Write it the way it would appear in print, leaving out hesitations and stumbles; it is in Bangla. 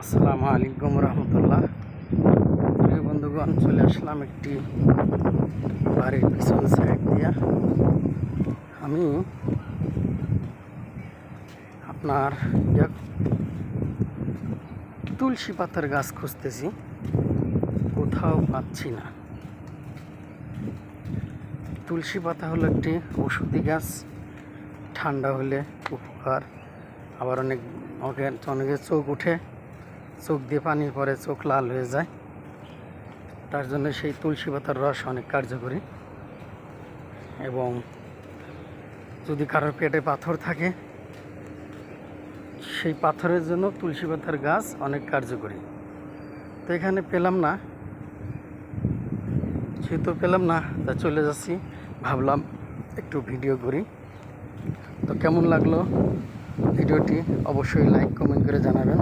আসসালামু আলাইকুম রহমতুল্লাহ। প্রিয় বন্ধুগণ, চলে আসলাম একটি বাড়ির পিছন সাইড দিয়া। আমি আপনার তুলসী পাতার গাছ খুঁজতেছি, কোথাও পাচ্ছি না। তুলসী পাতা হলো একটি ওষুধি গাছ, ঠান্ডা হলে উপকার। আবার অনেকের চোখ উঠে, চোখ দিয়ে পানি পড়ে, চোখ লাল হয়ে যায়, তার জন্য সেই তুলসী পাতার রস অনেক কার্যকরী। এবং যদি কারোর পেটে পাথর থাকে, সেই পাথরের জন্য তুলসী পাতার গাছ অনেক কার্যকরী। তো এখানে পেলাম না, যেহেতু পেলাম না, তা চলে যাচ্ছি। ভাবলাম একটু ভিডিও করি। তো কেমন লাগলো ভিডিওটি অবশ্যই লাইক কমেন্ট করে জানাবেন।